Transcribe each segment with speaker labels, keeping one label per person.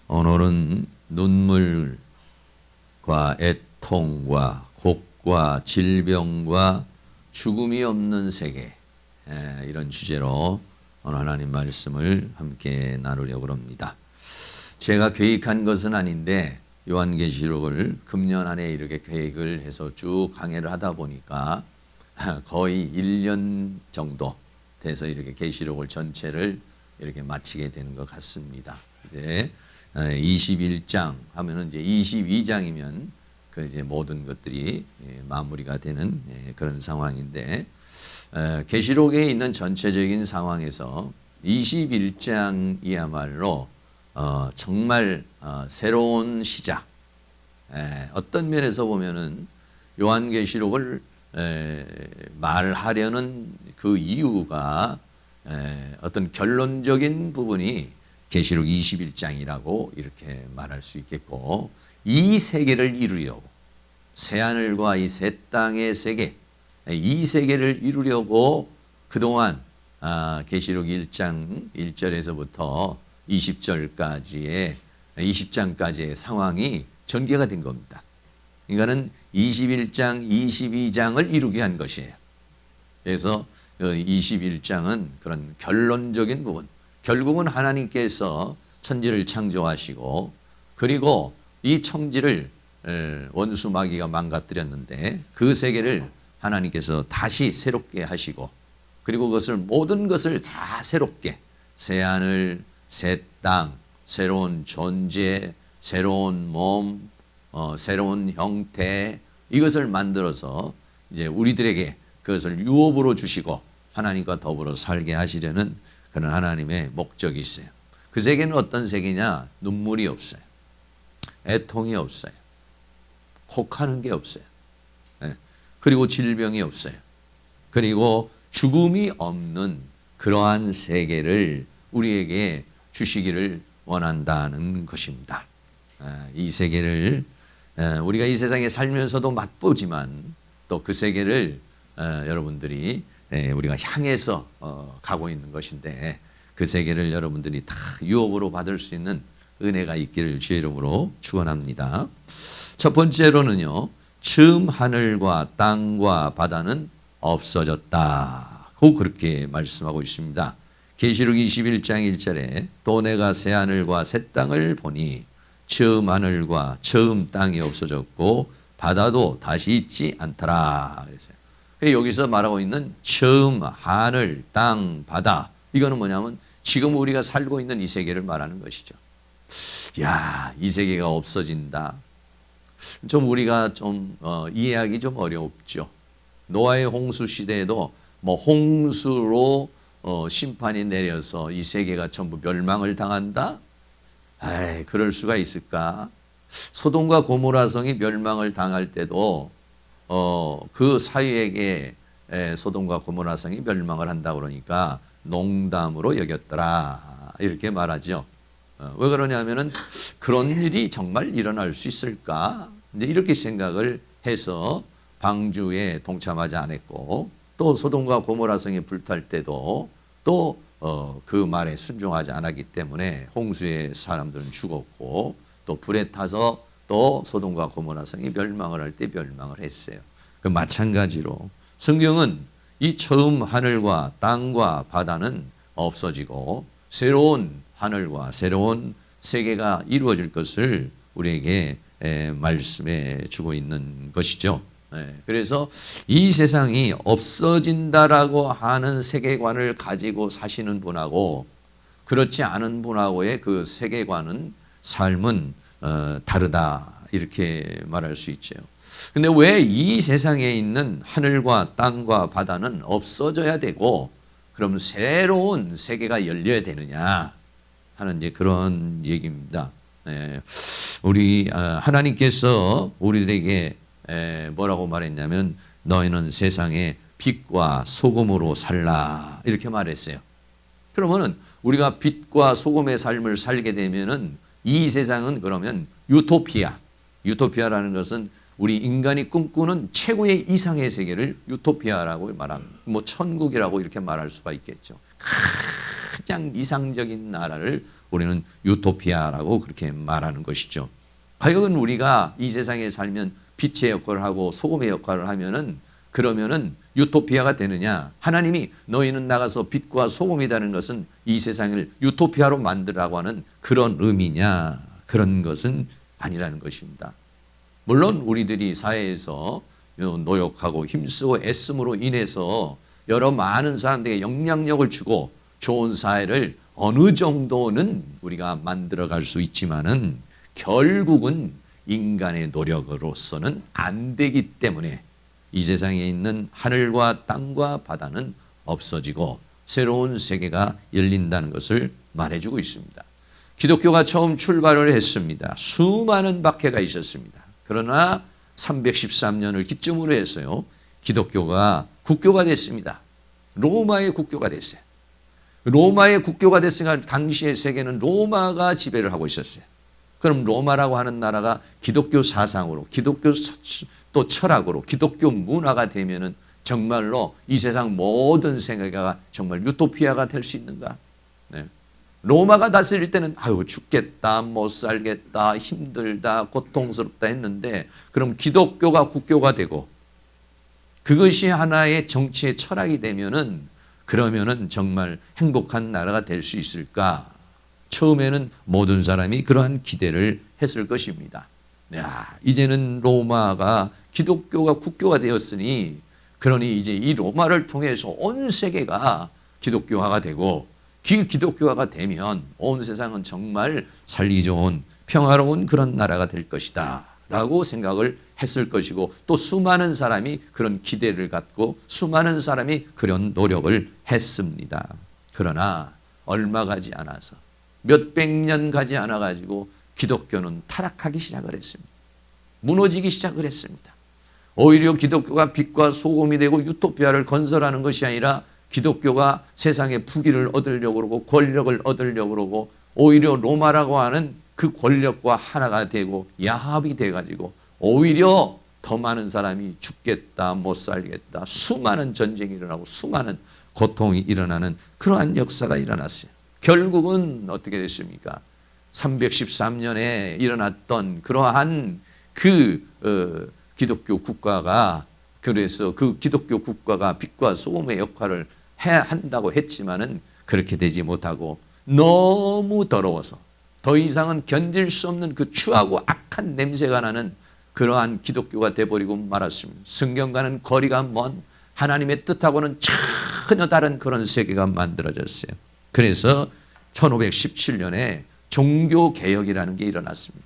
Speaker 1: 오늘은 눈물과 애통과 곡과 질병과 죽음이 없는 세계, 이런 주제로 오늘 하나님 말씀을 함께 나누려고 합니다. 제가 계획한 것은 아닌데 요한계시록을 금년 안에 이렇게 계획을 해서 쭉 강해를 하다 보니까 거의 1년 정도 돼서 이렇게 계시록을 전체를 이렇게 마치게 되는 것 같습니다. 이제 21장 하면은 이제 22장이면 그 이제 모든 것들이 마무리가 되는 그런 상황인데, 계시록에 있는 전체적인 상황에서 21장이야말로 정말 새로운 시작. 어떤 면에서 보면은 요한계시록을 말하려는 그 이유가 어떤 결론적인 부분이 계시록 21장이라고 이렇게 말할 수 있겠고, 이 세계를 이루려고, 새하늘과 이 새 땅의 세계, 이 세계를 이루려고 그동안 계시록 1장 1절에서부터 20장까지의 상황이 전개가 된 겁니다. 그러니까는 21장, 22장을 이루게 한 것이에요. 그래서 21장은 그런 결론적인 부분, 결국은 하나님께서 천지를 창조하시고, 그리고 이 천지를 원수 마귀가 망가뜨렸는데 그 세계를 하나님께서 다시 새롭게 하시고, 그리고 모든 것을 다 새롭게, 새하늘, 새 땅, 새로운 존재, 새로운 몸, 새로운 형태, 이것을 만들어서 이제 우리들에게 그것을 유업으로 주시고 하나님과 더불어 살게 하시려는 그런 하나님의 목적이 있어요. 그 세계는 어떤 세계냐? 눈물이 없어요. 애통이 없어요. 혹하는 게 없어요. 그리고 질병이 없어요. 그리고 죽음이 없는 그러한 세계를 우리에게 주시기를 원한다는 것입니다. 이 세계를 우리가 이 세상에 살면서도 맛보지만 또 그 세계를 여러분들이 우리가 향해서 가고 있는 것인데, 그 세계를 여러분들이 다 유업으로 받을 수 있는 은혜가 있기를 주의 이름으로 축원합니다. 첫 번째로는요, 처음 하늘과 땅과 바다는 없어졌다. 그렇게 말씀하고 있습니다. 계시록 21장 1절에 또 내가 새 하늘과 새 땅을 보니 처음 하늘과 처음 땅이 없어졌고 바다도 다시 있지 않더라. 여기서 말하고 있는 처음 하늘, 땅, 바다, 이거는 뭐냐면 지금 우리가 살고 있는 이 세계를 말하는 것이죠. 야, 이 세계가 없어진다. 좀 우리가 좀 이해하기 좀 어렵죠. 노아의 홍수 시대에도 뭐 홍수로 심판이 내려서 이 세계가 전부 멸망을 당한다? 에이, 그럴 수가 있을까? 소돔과 고모라 성이 멸망을 당할 때도 그 사유에게 소돔과 고모라 성이 멸망을 한다 그러니까 농담으로 여겼더라, 이렇게 말하죠. 왜 그러냐면은 그런 일이 정말 일어날 수 있을까? 이제 이렇게 생각을 해서 방주에 동참하지 않았고, 또 소돔과 고모라 성이 불탈 때도 또 그 말에 순종하지 않았기 때문에 홍수의 사람들은 죽었고, 또 불에 타서 또 소돔과 고모라 성이 멸망을 할 때 멸망을 했어요. 그 마찬가지로 성경은 이 처음 하늘과 땅과 바다는 없어지고 새로운 하늘과 새로운 세계가 이루어질 것을 우리에게 말씀해 주고 있는 것이죠. 그래서 이 세상이 없어진다라고 하는 세계관을 가지고 사시는 분하고 그렇지 않은 분하고의 그 세계관은, 삶은 다르다, 이렇게 말할 수 있죠. 근데 왜 이 세상에 있는 하늘과 땅과 바다는 없어져야 되고 그럼 새로운 세계가 열려야 되느냐 하는 이제 그런 얘기입니다. 우리 하나님께서 우리들에게 뭐라고 말했냐면 너희는 세상에 빛과 소금으로 살라, 이렇게 말했어요. 그러면은 우리가 빛과 소금의 삶을 살게 되면은 이 세상은 그러면 유토피아라는 것은 우리 인간이 꿈꾸는 최고의 이상의 세계를 유토피아라고 말합니다. 뭐 천국이라고 이렇게 말할 수가 있겠죠. 가장 이상적인 나라를 우리는 유토피아라고 그렇게 말하는 것이죠. 과연 우리가 이 세상에 살면 빛의 역할을 하고 소금의 역할을 하면은 그러면은 유토피아가 되느냐? 하나님이 너희는 나가서 빛과 소금이라는 것은 이 세상을 유토피아로 만들라고 하는 그런 의미냐? 그런 것은 아니라는 것입니다. 물론 우리들이 사회에서 노력하고 힘쓰고 애씀으로 인해서 여러 많은 사람들에게 영향력을 주고 좋은 사회를 어느 정도는 우리가 만들어갈 수 있지만은 결국은 인간의 노력으로서는 안 되기 때문에 이 세상에 있는 하늘과 땅과 바다는 없어지고 새로운 세계가 열린다는 것을 말해주고 있습니다. 기독교가 처음 출발을 했습니다. 수많은 박해가 있었습니다. 그러나 313년을 기점으로 해서요, 기독교가 국교가 됐습니다. 로마의 국교가 됐어요. 로마의 국교가 됐으니까 당시의 세계는 로마가 지배를 하고 있었어요. 그럼 로마라고 하는 나라가 기독교 사상으로, 기독교 또 철학으로, 기독교 문화가 되면은 정말로 이 세상 모든 세계가 정말 유토피아가 될 수 있는가? 네. 로마가 다스릴 때는 아유 죽겠다, 못 살겠다, 힘들다, 고통스럽다 했는데 그럼 기독교가 국교가 되고 그것이 하나의 정치의 철학이 되면은 그러면은 정말 행복한 나라가 될 수 있을까? 처음에는 모든 사람이 그러한 기대를 했을 것입니다. 야, 이제는 로마가 기독교가 국교가 되었으니 그러니 이제 이 로마를 통해서 온 세계가 기독교화가 되고 기독교화가 되면 온 세상은 정말 살기 좋은 평화로운 그런 나라가 될 것이다 라고 생각을 했을 것이고 또 수많은 사람이 그런 기대를 갖고 수많은 사람이 그런 노력을 했습니다. 그러나 얼마 가지 않아서 몇백 년 가지 않아 가지고 기독교는 타락하기 시작을 했습니다. 무너지기 시작을 했습니다. 오히려 기독교가 빛과 소금이 되고 유토피아를 건설하는 것이 아니라 기독교가 세상의 부귀를 얻으려고 그러고 권력을 얻으려고 그러고 오히려 로마라고 하는 그 권력과 하나가 되고 야합이 돼가지고 오히려 더 많은 사람이 죽겠다, 못 살겠다, 수많은 전쟁이 일어나고 수많은 고통이 일어나는 그러한 역사가 일어났어요. 결국은 어떻게 됐습니까? 313년에 일어났던 그러한 기독교 국가가 그래서 그 기독교 국가가 빛과 소금의 역할을 해야 한다고 했지만은 그렇게 되지 못하고 너무 더러워서 더 이상은 견딜 수 없는 그 추하고 악한 냄새가 나는 그러한 기독교가 돼버리고 말았습니다. 성경과는 거리가 먼 하나님의 뜻하고는 전혀 다른 그런 세계가 만들어졌어요. 그래서 1517년에 종교개혁이라는 게 일어났습니다.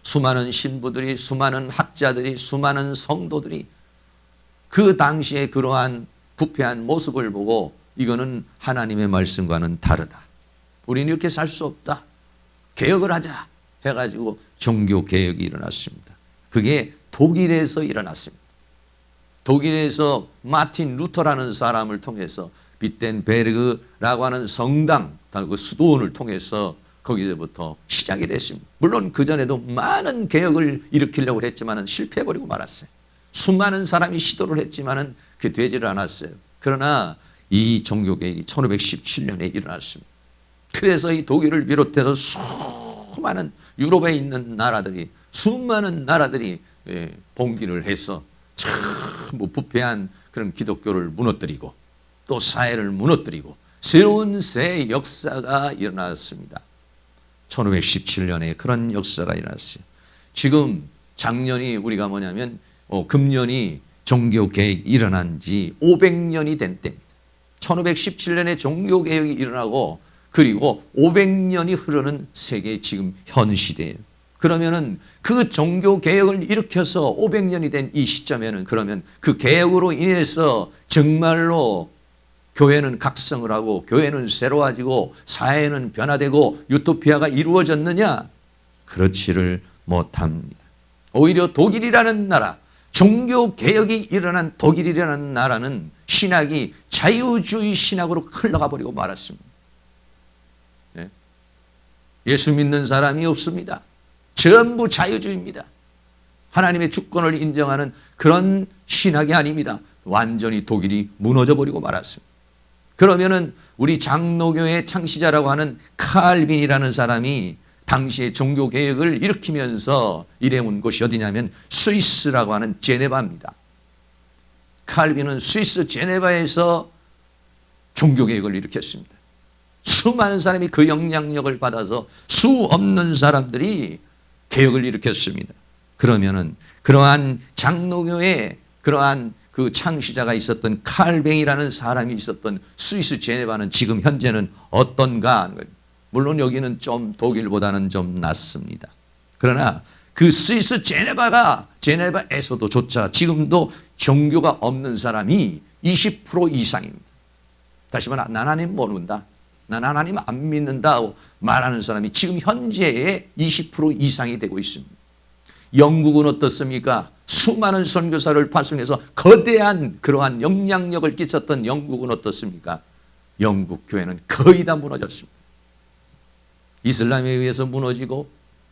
Speaker 1: 수많은 신부들이, 수많은 학자들이, 수많은 성도들이 그 당시에 그러한 부패한 모습을 보고 이거는 하나님의 말씀과는 다르다. 우리는 이렇게 살 수 없다. 개혁을 하자 해가지고 종교개혁이 일어났습니다. 그게 독일에서 일어났습니다. 독일에서 마틴 루터라는 사람을 통해서 비텐베르그라고 하는 성당, 그 수도원을 통해서 거기서부터 시작이 됐습니다. 물론 그전에도 많은 개혁을 일으키려고 했지만 실패해버리고 말았어요. 수많은 사람이 시도를 했지만 그게 되지를 않았어요. 그러나 이 종교개혁이 1517년에 일어났습니다. 그래서 이 독일을 비롯해서 수많은 유럽에 있는 나라들이 수많은 나라들이 봉기를 해서 참 부패한 그런 기독교를 무너뜨리고 또 사회를 무너뜨리고 새로운 새 역사가 일어났습니다. 1517년에 그런 역사가 일어났어요. 지금 작년이 우리가 뭐냐면 금년이 종교개혁이 일어난 지 500년이 된 때입니다. 1517년에 종교개혁이 일어나고 그리고 500년이 흐르는 세계 지금 현 시대예요. 그러면은 그 종교개혁을 일으켜서 500년이 된 이 시점에는 그러면 그 개혁으로 인해서 정말로 교회는 각성을 하고 교회는 새로워지고 사회는 변화되고 유토피아가 이루어졌느냐? 그렇지를 못합니다. 오히려 독일이라는 나라, 종교개혁이 일어난 독일이라는 나라는 신학이 자유주의 신학으로 흘러가 버리고 말았습니다. 네? 예수 믿는 사람이 없습니다. 전부 자유주의입니다. 하나님의 주권을 인정하는 그런 신학이 아닙니다. 완전히 독일이 무너져 버리고 말았습니다. 그러면은 우리 장로교회 창시자라고 하는 칼빈이라는 사람이 당시에 종교개혁을 일으키면서 일해온 곳이 어디냐면 스위스라고 하는 제네바입니다. 칼빈은 스위스 제네바에서 종교개혁을 일으켰습니다. 수많은 사람이 그 영향력을 받아서 수 없는 사람들이 개혁을 일으켰습니다. 그러면은 그러한 장로교회 그러한 그 창시자가 있었던 칼뱅이라는 사람이 있었던 스위스 제네바는 지금 현재는 어떤가? 물론 여기는 좀 독일보다는 좀 낫습니다. 그러나 그 스위스 제네바에서도 조차 지금도 종교가 없는 사람이 20% 이상입니다. 다시 말해 난 하나님 모른다. 난 하나님 안 믿는다고 말하는 사람이 지금 현재의 20% 이상이 되고 있습니다. 영국은 어떻습니까? 수많은 선교사를 파송해서 거대한 그러한 영향력을 끼쳤던 영국은 어떻습니까? 영국 교회는 거의 다 무너졌습니다. 이슬람에 의해서 무너지고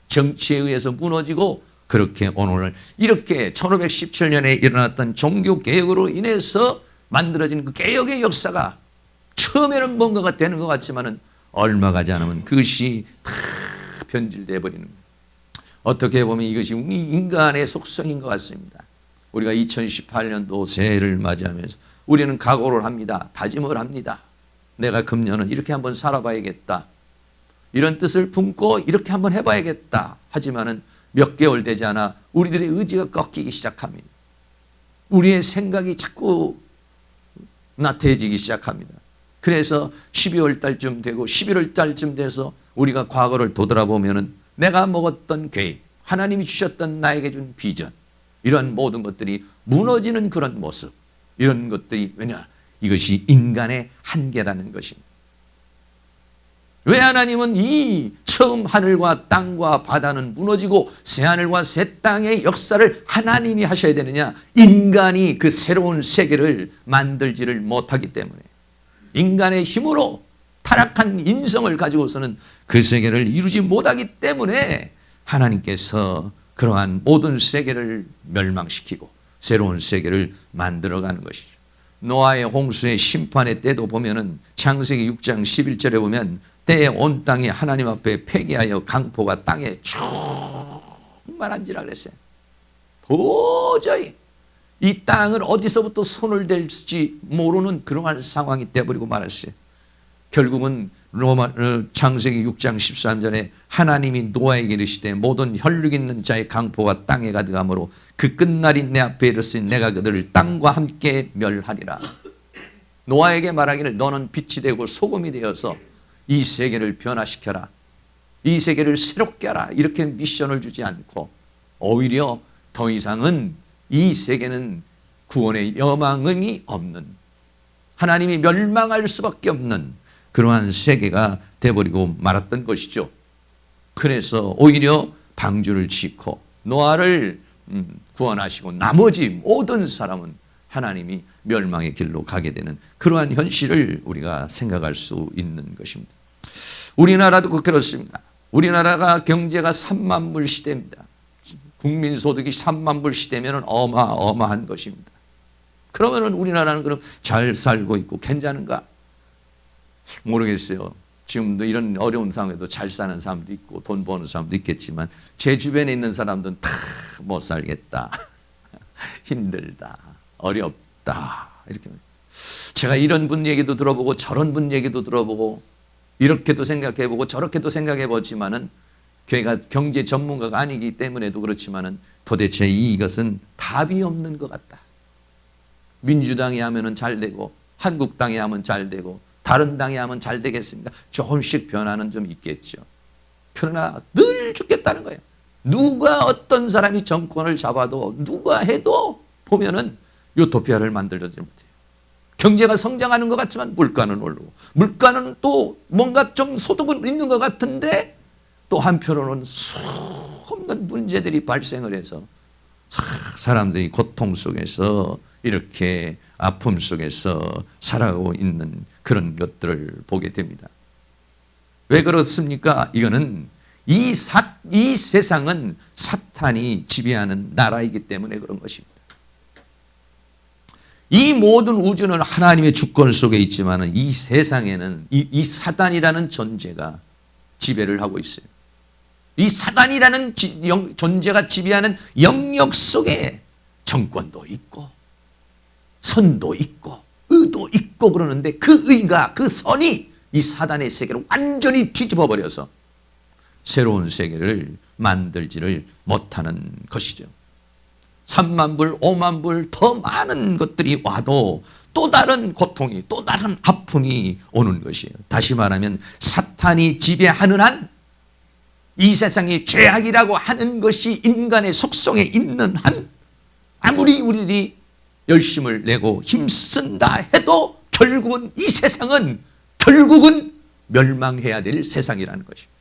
Speaker 1: 정치에 의해서 무너지고 그렇게 오늘 이렇게 1517년에 일어났던 종교개혁으로 인해서 만들어진 그 개혁의 역사가 처음에는 뭔가가 되는 것 같지만은 얼마 가지 않으면 그것이 다 변질되어 버리는 거예요. 어떻게 보면 이것이 우리 인간의 속성인 것 같습니다. 우리가 2018년도 새해를 맞이하면서 우리는 각오를 합니다. 다짐을 합니다. 내가 금년은 이렇게 한번 살아봐야겠다. 이런 뜻을 품고 이렇게 한번 해봐야겠다. 하지만은 몇 개월 되지 않아 우리들의 의지가 꺾이기 시작합니다. 우리의 생각이 자꾸 나태해지기 시작합니다. 그래서 12월 달쯤 되고 11월 달쯤 돼서 우리가 과거를 되돌아보면은 내가 먹었던 계획, 하나님이 주셨던 나에게 준 비전, 이런 모든 것들이 무너지는 그런 모습, 이런 것들이 왜냐? 이것이 인간의 한계라는 것입니다. 왜 하나님은 이 처음 하늘과 땅과 바다는 무너지고 새하늘과 새 땅의 역사를 하나님이 하셔야 되느냐? 인간이 그 새로운 세계를 만들지를 못하기 때문에 인간의 힘으로 타락한 인성을 가지고서는 그 세계를 이루지 못하기 때문에 하나님께서 그러한 모든 세계를 멸망시키고 새로운 세계를 만들어가는 것이죠. 노아의 홍수의 심판의 때도 보면은 창세기 6장 11절에 보면 때에 온 땅이 하나님 앞에 폐기하여 강포가 땅에 충만한지라 그랬어요. 도저히 이 땅을 어디서부터 손을 댈지 모르는 그러한 상황이 되어버리고 말았어요. 결국은 창세기 6장 13절에 하나님이 노아에게 이르시되 모든 혈육 있는 자의 강포가 땅에 가득하므로 그 끝날이 내 앞에 이르시니 내가 그들을 땅과 함께 멸하리라. 노아에게 말하기를 너는 빛이 되고 소금이 되어서 이 세계를 변화시켜라. 이 세계를 새롭게 하라. 이렇게 미션을 주지 않고 오히려 더 이상은 이 세계는 구원의 여망이 없는, 하나님이 멸망할 수밖에 없는 그러한 세계가 돼버리고 말았던 것이죠. 그래서 오히려 방주를 짓고 노아를 구원하시고 나머지 모든 사람은 하나님이 멸망의 길로 가게 되는 그러한 현실을 우리가 생각할 수 있는 것입니다. 우리나라도 그렇습니다. 우리나라가 경제가 3만 불 시대입니다. 국민소득이 3만 불 시대면 어마어마한 것입니다. 그러면 우리나라는 그럼 잘 살고 있고 괜찮은가? 모르겠어요. 지금도 이런 어려운 상황에도 잘 사는 사람도 있고 돈 버는 사람도 있겠지만 제 주변에 있는 사람들은 다 못 살겠다. 힘들다. 어렵다. 이렇게. 제가 이런 분 얘기도 들어보고 저런 분 얘기도 들어보고 이렇게도 생각해보고 저렇게도 생각해보지만은 걔가 경제 전문가가 아니기 때문에도 그렇지만은 도대체 이것은 답이 없는 것 같다. 민주당이 하면은 잘 되고 한국당이 하면 잘 되고 다른 당이 하면 잘 되겠습니까? 조금씩 변화는 좀 있겠죠. 그러나 늘 죽겠다는 거예요. 누가 어떤 사람이 정권을 잡아도 누가 해도 보면은 유토피아를 만들지 못해요. 경제가 성장하는 것 같지만 물가는 오르고 물가는 또 뭔가 좀 소득은 있는 것 같은데 또 한편으로는 수없는 문제들이 발생을 해서 사람들이 고통 속에서 이렇게 아픔 속에서 살아가고 있는 그런 것들을 보게 됩니다. 왜 그렇습니까? 이거는 이 세상은 사탄이 지배하는 나라이기 때문에 그런 것입니다. 이 모든 우주는 하나님의 주권 속에 있지만 이 세상에는 이 사단이라는 존재가 지배를 하고 있어요. 이 사단이라는 존재가 지배하는 영역 속에 정권도 있고 선도 있고 의도 있고 그러는데 그 의가 그 선이 이 사단의 세계를 완전히 뒤집어 버려서 새로운 세계를 만들지를 못하는 것이죠. 3만 불, 5만 불 더 많은 것들이 와도 또 다른 고통이 또 다른 아픔이 오는 것이에요. 다시 말하면 사탄이 지배하는 한 이 세상이 죄악이라고 하는 것이 인간의 속성에 있는 한 아무리 우리들이 열심을 내고 힘쓴다 해도 결국은 이 세상은 결국은 멸망해야 될 세상이라는 것입니다.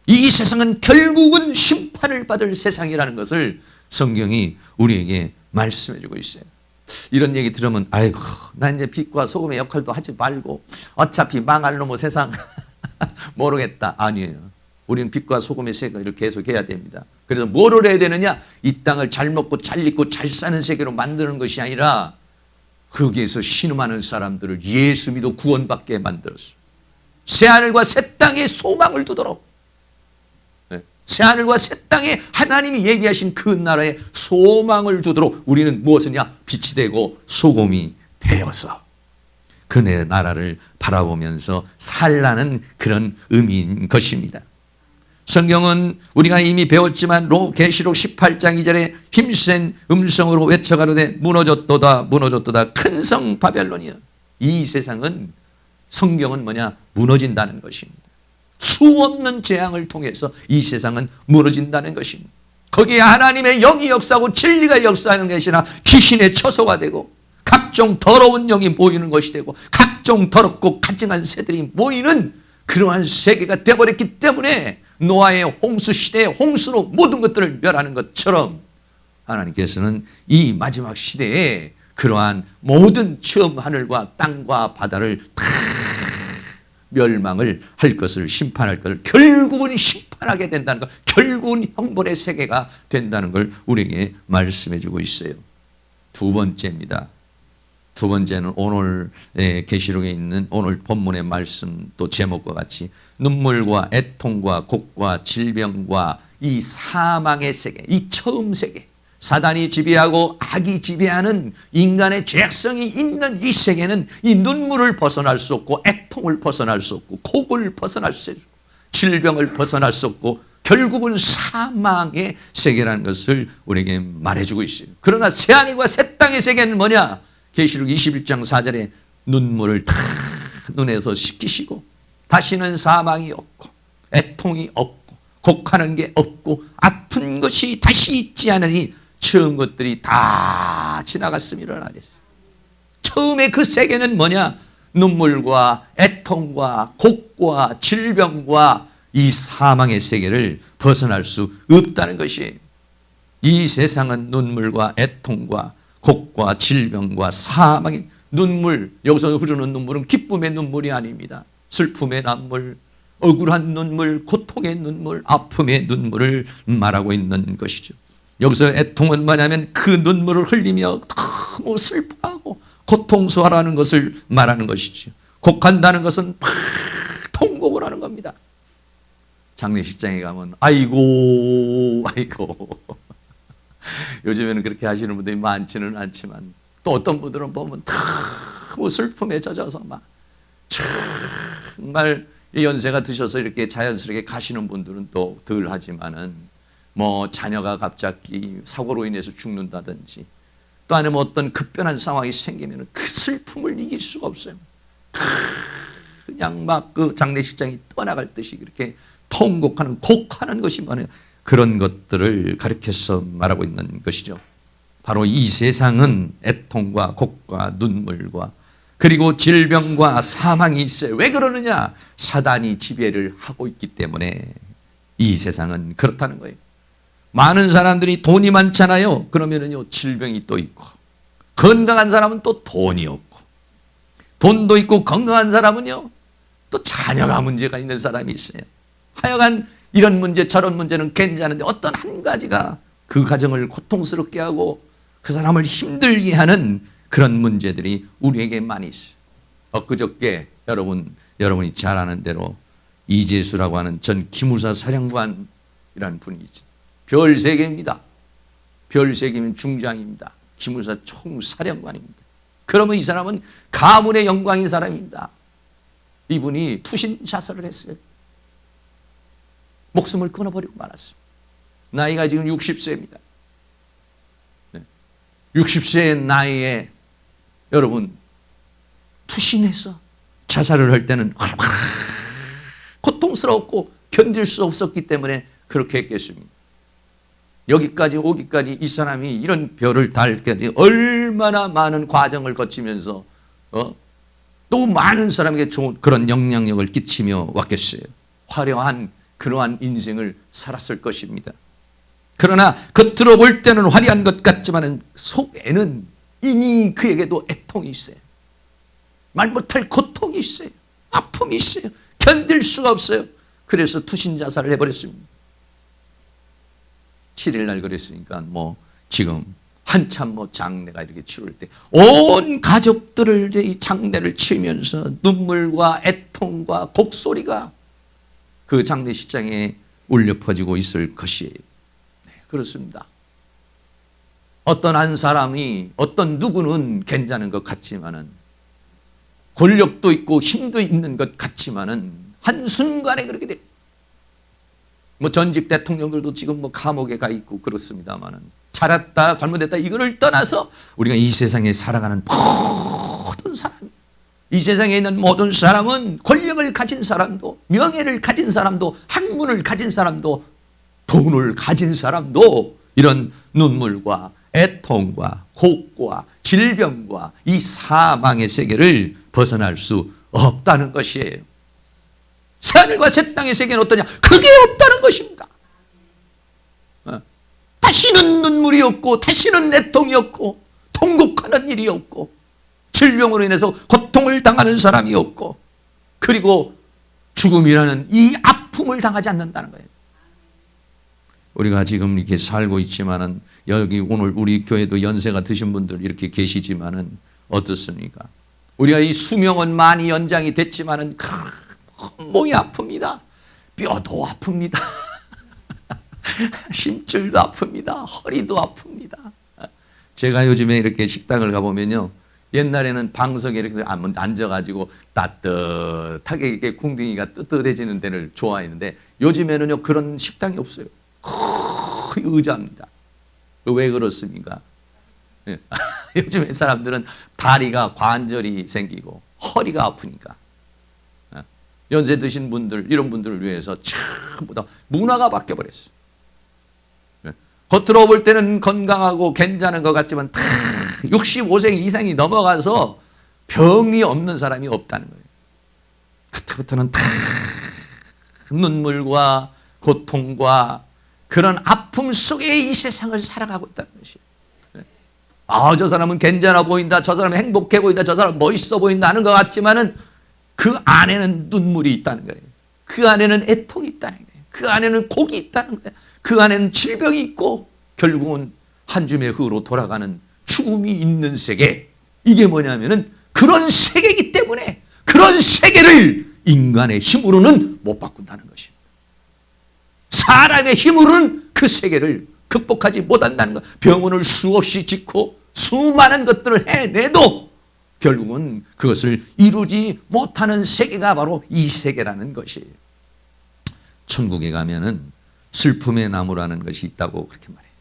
Speaker 1: 이 세상은 결국은 심판을 받을 세상이라는 것을 성경이 우리에게 말씀해 주고 있어요. 이런 얘기 들으면 아이고 나 이제 빛과 소금의 역할도 하지 말고 어차피 망할 놈의 세상 모르겠다. 아니에요. 우리는 빛과 소금의 세계를 계속해야 됩니다. 그래서 뭐를 해야 되느냐? 이 땅을 잘 먹고 잘 입고 잘 사는 세계로 만드는 것이 아니라 거기에서 신음하는 사람들을 예수 믿어 구원받게 만들었어요. 새하늘과 새 땅에 소망을 두도록, 새하늘과 새 땅에 하나님이 얘기하신 그 나라에 소망을 두도록 우리는 무엇이냐? 빛이 되고 소금이 되어서 그네 나라를 바라보면서 살라는 그런 의미인 것입니다. 성경은 우리가 이미 배웠지만 계시록 18장 2절에 힘센 음성으로 외쳐가로되 무너졌도다 무너졌도다 큰 성 바벨론이여. 이 세상은 성경은 뭐냐? 무너진다는 것입니다. 수없는 재앙을 통해서 이 세상은 무너진다는 것입니다. 거기에 하나님의 영이 역사하고 진리가 역사하는 것이 아니라 귀신의 처소가 되고 각종 더러운 영이 모이는 것이 되고 각종 더럽고 가증한 새들이 모이는 그러한 세계가 되어버렸기 때문에 노아의 홍수 시대에 홍수로 모든 것들을 멸하는 것처럼 하나님께서는 이 마지막 시대에 그러한 모든 처음 하늘과 땅과 바다를 다 멸망을 할 것을 심판할 것을 결국은 심판하게 된다는 것, 결국은 형벌의 세계가 된다는 걸 우리에게 말씀해 주고 있어요. 두 번째입니다. 두 번째는 오늘 계시록에 있는 오늘 본문의 말씀 또 제목과 같이 눈물과 애통과 곡과 질병과 이 사망의 세계, 이 처음 세계, 사단이 지배하고 악이 지배하는 인간의 죄악성이 있는 이 세계는 이 눈물을 벗어날 수 없고 애통을 벗어날 수 없고 곡을 벗어날 수 없고 질병을 벗어날 수 없고 결국은 사망의 세계라는 것을 우리에게 말해주고 있어요. 그러나 새하늘과 새 땅의 세계는 뭐냐? 계시록 21장 4절에 눈물을 다 눈에서 씻기시고 다시는 사망이 없고 애통이 없고 곡하는 게 없고 아픈 것이 다시 있지 않으니 처음 것들이 다 지나갔음이라 그랬어요. 처음에 그 세계는 뭐냐? 눈물과 애통과 곡과 질병과 이 사망의 세계를 벗어날 수 없다는 것이에요. 이 세상은 눈물과 애통과 곡과 질병과 사망의 눈물, 여기서 흐르는 눈물은 기쁨의 눈물이 아닙니다. 슬픔의 눈물, 억울한 눈물, 고통의 눈물, 아픔의 눈물을 말하고 있는 것이죠. 여기서 애통은 뭐냐면 그 눈물을 흘리며 너무 슬퍼하고 고통스러워하는 것을 말하는 것이죠. 곡한다는 것은 막 통곡을 하는 겁니다. 장례식장에 가면 아이고 요즘에는 그렇게 하시는 분들이 많지는 않지만 또 어떤 분들은 보면 너무 슬픔에 젖어서 막 정말 연세가 드셔서 이렇게 자연스럽게 가시는 분들은 또 덜 하지만은 뭐 자녀가 갑자기 사고로 인해서 죽는다든지 또 아니면 어떤 급변한 상황이 생기면 그 슬픔을 이길 수가 없어요. 그냥 막 그 장례식장이 떠나갈 듯이 그렇게 통곡하는 곡하는 것이 뭐냐? 그런 것들을 가리켜서 말하고 있는 것이죠. 바로 이 세상은 애통과 곡과 눈물과 그리고 질병과 사망이 있어요. 왜 그러느냐? 사단이 지배를 하고 있기 때문에 이 세상은 그렇다는 거예요. 많은 사람들이 돈이 많잖아요. 그러면은요 질병이 또 있고 건강한 사람은 또 돈이 없고 돈도 있고 건강한 사람은요 또 자녀가 문제가 있는 사람이 있어요. 하여간 이런 문제 저런 문제는 괜찮은데 어떤 한 가지가 그 가정을 고통스럽게 하고 그 사람을 힘들게 하는 그런 문제들이 우리에게 많이 있어요. 엊그저께 여러분이 잘 아는 대로 이재수라고 하는 전 기무사 사령관이라는 분이 있죠. 별 3개입니다. 별 3개면 중장입니다. 기무사 총사령관입니다. 그러면 이 사람은 가문의 영광인 사람입니다. 이분이 투신 자살을 했어요. 목숨을 끊어버리고 말았습니다. 나이가 지금 60세입니다. 60세의 나이에 여러분 투신해서 자살을 할 때는 고통스러웠고 견딜 수 없었기 때문에 그렇게 했겠습니다. 여기까지 오기까지 이 사람이 이런 별을 달기까지 얼마나 많은 과정을 거치면서 또 많은 사람에게 좋은 그런 영향력을 끼치며 왔겠어요. 화려한 그러한 인생을 살았을 것입니다. 그러나 겉으로 볼 때는 화려한 것 같지만 속에는 이미 그에게도 애통이 있어요. 말 못할 고통이 있어요. 아픔이 있어요. 견딜 수가 없어요. 그래서 투신자살을 해버렸습니다. 7일 날 그랬으니까 지금 한참 장례가 이렇게 치룰 때 온 가족들을 이제 이 장례를 치면서 눈물과 애통과 곡소리가 그 장례식장에 울려 퍼지고 있을 것이에요. 네, 그렇습니다. 어떤 한 사람이 어떤 누구는 괜찮은 것 같지만은 권력도 있고 힘도 있는 것 같지만은 한순간에 그렇게 돼. 전직 대통령들도 지금 감옥에 가 있고 그렇습니다만은 잘했다 잘못했다 이거를 떠나서 우리가 이 세상에 살아가는 모든 사람, 이 세상에 있는 모든 사람은 권력을 가진 사람도 명예를 가진 사람도 학문을 가진 사람도 돈을 가진 사람도 이런 눈물과 애통과 곡과 질병과 이 사망의 세계를 벗어날 수 없다는 것이에요. 새하늘과 새 땅의 세계는 어떠냐? 그게 없다는 것입니다. 다시는 눈물이 없고 다시는 애통이 없고 통곡하는 일이 없고 질병으로 인해서 고통을 당하는 사람이 없고 그리고 죽음이라는 이 아픔을 당하지 않는다는 거예요. 우리가 지금 이렇게 살고 있지만은 여기 오늘 우리 교회도 연세가 드신 분들 이렇게 계시지만은 어떻습니까? 우리가 이 수명은 많이 연장이 됐지만은 몸이 아픕니다. 뼈도 아픕니다. 심줄도 아픕니다. 허리도 아픕니다. 제가 요즘에 이렇게 식당을 가보면요. 옛날에는 방석에 이렇게 앉아가지고 따뜻하게 이렇게 궁둥이가 뜨뜻해지는 데를 좋아했는데 요즘에는요 그런 식당이 없어요. 큰 의자입니다. 왜 그렇습니까? 요즘에 사람들은 다리가 관절이 생기고 허리가 아프니까 연세 드신 분들 이런 분들을 위해서 전부 다 문화가 바뀌어버렸어요. 겉으로 볼 때는 건강하고 괜찮은 것 같지만 65세 이상이 넘어가서 병이 없는 사람이 없다는 거예요. 그때부터는 눈물과 고통과 그런 아픔 속에 이 세상을 살아가고 있다는 것이에요. 저 사람은 괜찮아 보인다. 저 사람은 행복해 보인다. 저 사람은 멋있어 보인다 하는 것 같지만은 그 안에는 눈물이 있다는 거예요. 그 안에는 애통이 있다는 거예요. 그 안에는 곡이 있다는 거예요. 그 안에는 질병이 있고 결국은 한 줌의 흐로 돌아가는 죽음이 있는 세계. 이게 뭐냐면은 그런 세계이기 때문에 그런 세계를 인간의 힘으로는 못 바꾼다는 것입니다. 사람의 힘으로는 그 세계를 극복하지 못한다는 것. 병원을 수없이 짓고 수많은 것들을 해내도 결국은 그것을 이루지 못하는 세계가 바로 이 세계라는 것이에요. 천국에 가면은 슬픔의 나무라는 것이 있다고 그렇게 말해요.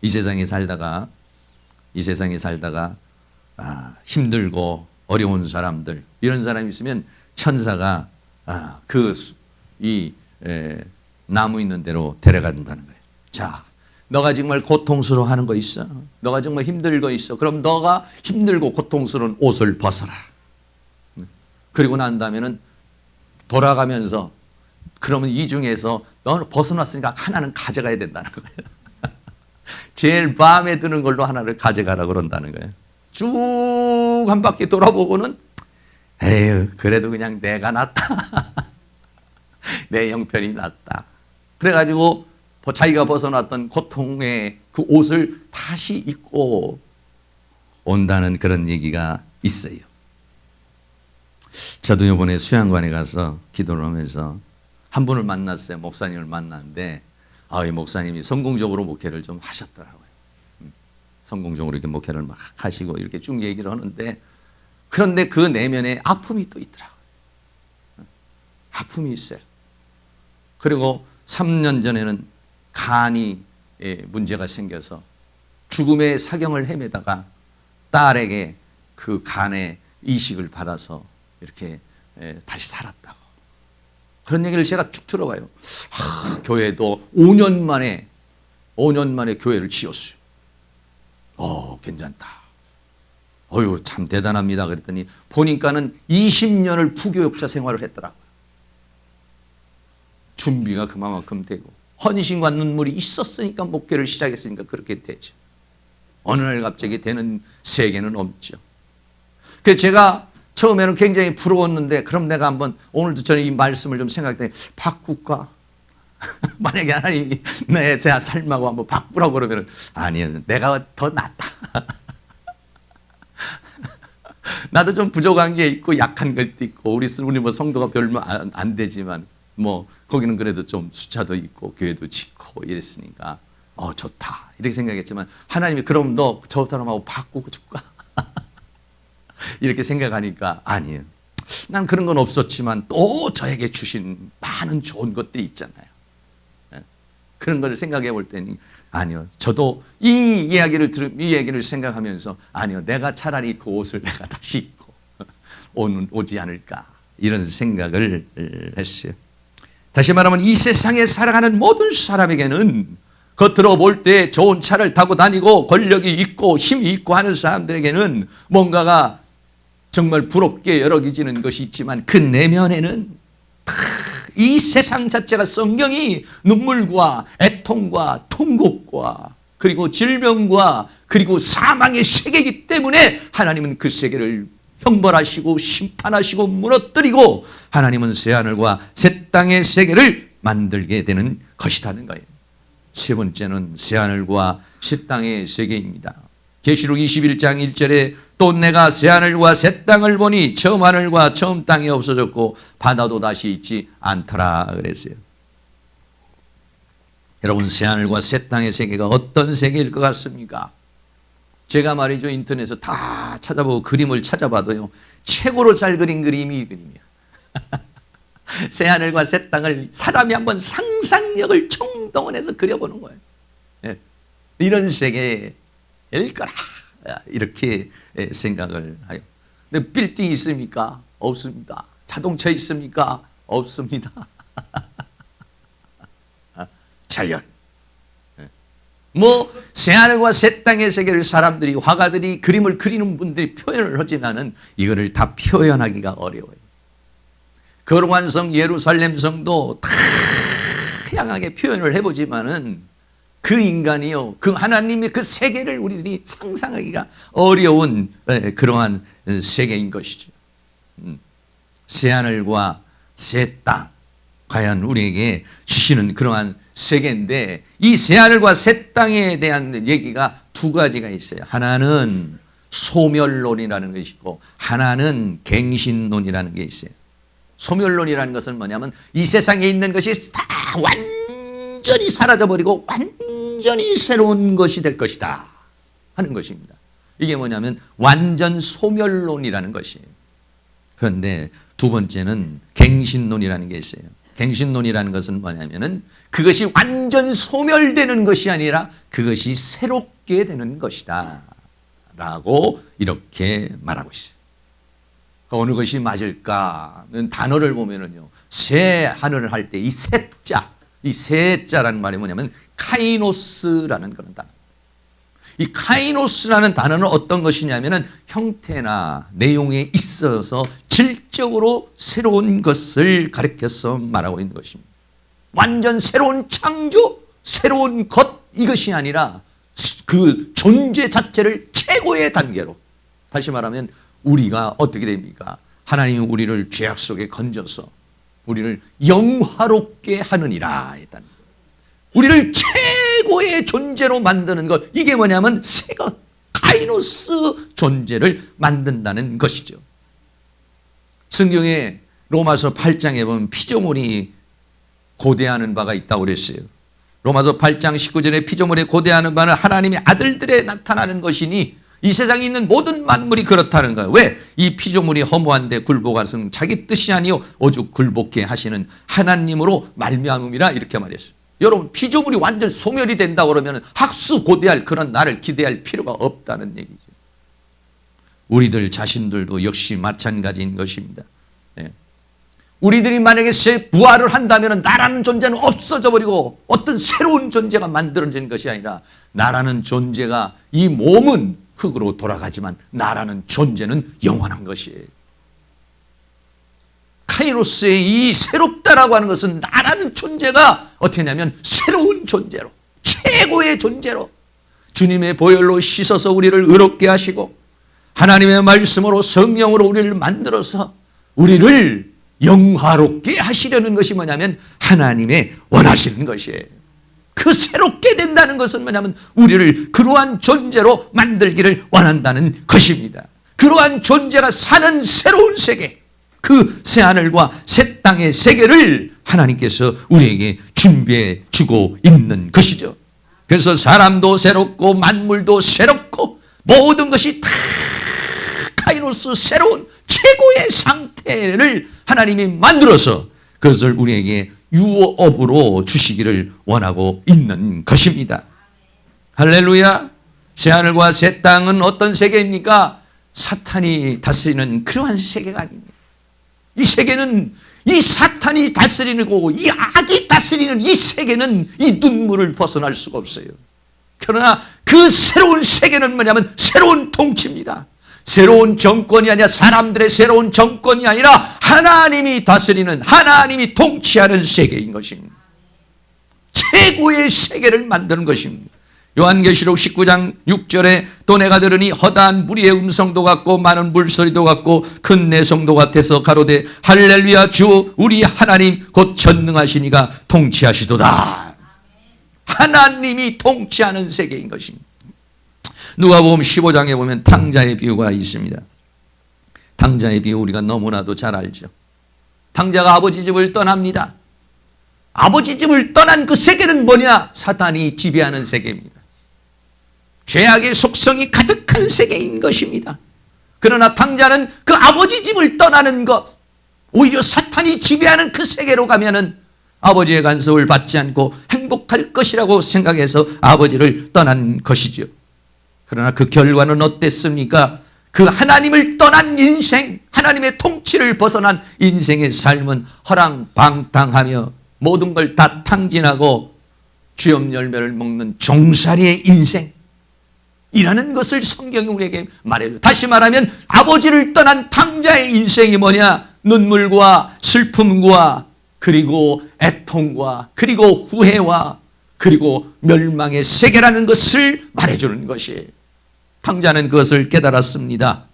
Speaker 1: 이 세상에 살다가 힘들고 어려운 사람들 이런 사람이 있으면 천사가 나무 있는 대로 데려간다는 거예요. 자, 너가 정말 고통스러워하는 거 있어? 너가 정말 힘들고 있어? 그럼 너가 힘들고 고통스러운 옷을 벗어라. 그리고 난 다음에는 돌아가면서 그러면 이 중에서 너는 벗어났으니까 하나는 가져가야 된다는 거예요. 제일 마음에 드는 걸로 하나를 가져가라 그런다는 거예요. 쭉 한 바퀴 돌아보고는 에휴 그래도 그냥 내가 낫다. 내 형편이 낫다. 그래가지고 자기가 벗어났던 고통의 그 옷을 다시 입고 온다는 그런 얘기가 있어요. 저도 이번에 수양관에 가서 기도를 하면서 한 분을 만났어요. 목사님을 만났는데 이 목사님이 성공적으로 목회를 좀 하셨더라고요. 성공적으로 이렇게 목회를 막 하시고 이렇게 쭉 얘기를 하는데, 그런데 그 내면에 아픔이 또 있더라고요. 아픔이 있어요. 그리고 3년 전에는 간이 문제가 생겨서 죽음의 사경을 헤매다가 딸에게 그 간의 이식을 받아서 이렇게 다시 살았다고. 그런 얘기를 제가 쭉 들어가요. 교회도 5년 만에 교회를 지었어요. 괜찮다. 참 대단합니다. 그랬더니 보니까는 20년을 부교육자 생활을 했더라고요. 준비가 그만큼 되고 헌신과 눈물이 있었으니까 목회를 시작했으니까 그렇게 되죠. 어느 날 갑자기 되는 세계는 없죠. 그래서 제가 처음에는 굉장히 부러웠는데, 그럼 내가 한번 오늘도 저는 이 말씀을 좀 생각했더니 바꿀까? 만약에 하나님이 내 삶하고 한번 바꾸라고 그러면 아니요, 내가 더 낫다. 나도 좀 부족한 게 있고 약한 것도 있고, 우리 뭐 성도가 별로 안 되지만 뭐 거기는 그래도 좀 숫자도 있고 교회도 짓고 이랬으니까 좋다 이렇게 생각했지만, 하나님이 그럼 너 저 사람하고 바꾸고 줄까? 이렇게 생각하니까 아니에요. 난 그런 건 없었지만 또 저에게 주신 많은 좋은 것들이 있잖아요. 그런 걸 생각해 볼 때니 아니요, 저도 이 얘기를 생각하면서 아니요, 내가 차라리 그 옷을 내가 다시 입고 오지 않을까, 이런 생각을 했어요. 다시 말하면 이 세상에 살아가는 모든 사람에게는 겉으로 볼 때 좋은 차를 타고 다니고 권력이 있고 힘이 있고 하는 사람들에게는 뭔가가 정말 부럽게 여겨지는 것이 있지만, 그 내면에는 이 세상 자체가, 성경이 눈물과 애통과 통곡과 그리고 질병과 그리고 사망의 세계이기 때문에 하나님은 그 세계를 형벌하시고 심판하시고 무너뜨리고 하나님은 새하늘과 새 땅의 세계를 만들게 되는 것이라는 거예요. 세 번째는 새하늘과 새 땅의 세계입니다. 계시록 21장 1절에 또 내가 새하늘과 새 땅을 보니 처음 하늘과 처음 땅이 없어졌고 바다도 다시 있지 않더라 그랬어요. 여러분, 새하늘과 새 땅의 세계가 어떤 세계일 것 같습니까? 제가 말이죠, 인터넷에서 다 찾아보고 그림을 찾아봐도요, 최고로 잘 그린 그림이 이 그림이야. 새하늘과 새 땅을 사람이 한번 상상력을 총동원해서 그려보는 거예요. 이런 세계일 거라, 이렇게 생각을 해요. 근데 빌딩이 있습니까? 없습니다. 자동차 있습니까? 없습니다. 자연. 뭐 새하늘과 새 땅의 세계를 사람들이, 화가들이, 그림을 그리는 분들이 표현을 하지만은 이거를 다 표현하기가 어려워요. 거룩한 성 예루살렘 성도 다양하게 표현을 해보지만은 그 인간이요, 그 하나님의 그 세계를 우리들이 상상하기가 어려운 그러한 세계인 것이죠. 새하늘과 새 땅, 과연 우리에게 주시는 그러한 세계인데, 이 새하늘과 새 땅에 대한 얘기가 두 가지가 있어요. 하나는 소멸론이라는 것이고 하나는 갱신론이라는 게 있어요. 소멸론이라는 것은 뭐냐면 이 세상에 있는 것이 다 완전히 사라져버리고 완전히 새로운 것이 될 것이다 하는 것입니다. 이게 뭐냐면 완전 소멸론이라는 것이에요. 그런데 두 번째는 갱신론이라는 게 있어요. 갱신론이라는 것은 뭐냐면은 그것이 완전 소멸되는 것이 아니라 그것이 새롭게 되는 것이다 라고 이렇게 말하고 있어요. 어느 것이 맞을까는 단어를 보면은요, 새 하늘을 할 때 이 새자, 이 새자라는 말이 뭐냐면 카이노스라는 그런 단어. 이 카이노스라는 단어는 어떤 것이냐면은 형태나 내용에 있어서 질적으로 새로운 것을 가리켜서 말하고 있는 것입니다. 완전 새로운 창조, 새로운 것, 이것이 아니라 그 존재 자체를 최고의 단계로, 다시 말하면 우리가 어떻게 됩니까? 하나님이 우리를 죄악 속에 건져서 우리를 영화롭게 하느니라 했다는 거예요. 우리를 최고의 존재로 만드는 것, 이게 뭐냐면 새 것, 카이노스 존재를 만든다는 것이죠. 성경에 로마서 8장에 보면 피조물이 고대하는 바가 있다고 그랬어요. 로마서 8장 19절에 피조물에 고대하는 바는 하나님의 아들들에 나타나는 것이니 이 세상에 있는 모든 만물이 그렇다는 거예요. 왜? 이 피조물이 허무한데 굴복하는 자기 뜻이 아니요 오직 굴복해 하시는 하나님으로 말미암음이라 이렇게 말했어요. 여러분, 피조물이 완전 소멸이 된다고 그러면 학수 고대할 그런 날을 기대할 필요가 없다는 얘기죠. 우리들 자신들도 역시 마찬가지인 것입니다. 네. 우리들이 만약에 부활을 한다면 나라는 존재는 없어져 버리고 어떤 새로운 존재가 만들어지는 것이 아니라 나라는 존재가, 이 몸은 흙으로 돌아가지만 나라는 존재는 영원한 것이에요. 카이로스의 이 새롭다라고 하는 것은 나라는 존재가 어떻게 하냐면 새로운 존재로, 최고의 존재로 주님의 보혈로 씻어서 우리를 의롭게 하시고 하나님의 말씀으로 성령으로 우리를 만들어서 우리를 영화롭게 하시려는 것이 뭐냐면 하나님의 원하시는 것이에요. 그 새롭게 된다는 것은 뭐냐면 우리를 그러한 존재로 만들기를 원한다는 것입니다. 그러한 존재가 사는 새로운 세계, 그 새하늘과 새 땅의 세계를 하나님께서 우리에게 준비해 주고 있는 것이죠. 그래서 사람도 새롭고 만물도 새롭고 모든 것이 다 카이노스 새로운 최고의 상태를 하나님이 만들어서 그것을 우리에게 유업으로 주시기를 원하고 있는 것입니다. 할렐루야. 새하늘과 새 땅은 어떤 세계입니까? 사탄이 다스리는 그러한 세계가 아닙니다. 이 세계는 이 사탄이 다스리는 거고 이 악이 다스리는 이 세계는 이 눈물을 벗어날 수가 없어요. 그러나 그 새로운 세계는 뭐냐면 새로운 통치입니다. 새로운 정권이 아니라 사람들의 새로운 정권이 아니라 하나님이 다스리는, 하나님이 통치하는 세계인 것입니다. 최고의 세계를 만드는 것입니다. 요한계시록 19장 6절에 또 내가 들으니 허다한 무리의 음성도 같고 많은 물소리도 같고 큰 내성도 같아서 가로되 할렐루야, 주 우리 하나님 곧 전능하시니가 통치하시도다. 하나님이 통치하는 세계인 것입니다. 누가복음 15장에 보면 탕자의 비유가 있습니다. 탕자의 비유 우리가 너무나도 잘 알죠. 탕자가 아버지 집을 떠납니다. 아버지 집을 떠난 그 세계는 뭐냐? 사탄이 지배하는 세계입니다. 죄악의 속성이 가득한 세계인 것입니다. 그러나 탕자는 그 아버지 집을 떠나는 것, 오히려 사탄이 지배하는 그 세계로 가면은 아버지의 간섭을 받지 않고 행복할 것이라고 생각해서 아버지를 떠난 것이죠. 그러나 그 결과는 어땠습니까? 그 하나님을 떠난 인생, 하나님의 통치를 벗어난 인생의 삶은 허랑방탕하며 모든 걸 다 탕진하고 주염 열매를 먹는 종살이의 인생이라는 것을 성경이 우리에게 말해요. 다시 말하면 아버지를 떠난 탕자의 인생이 뭐냐? 눈물과 슬픔과 그리고 애통과 그리고 후회와 그리고 멸망의 세계라는 것을 말해주는 것이에요. 탕자는 그것을 깨달았습니다.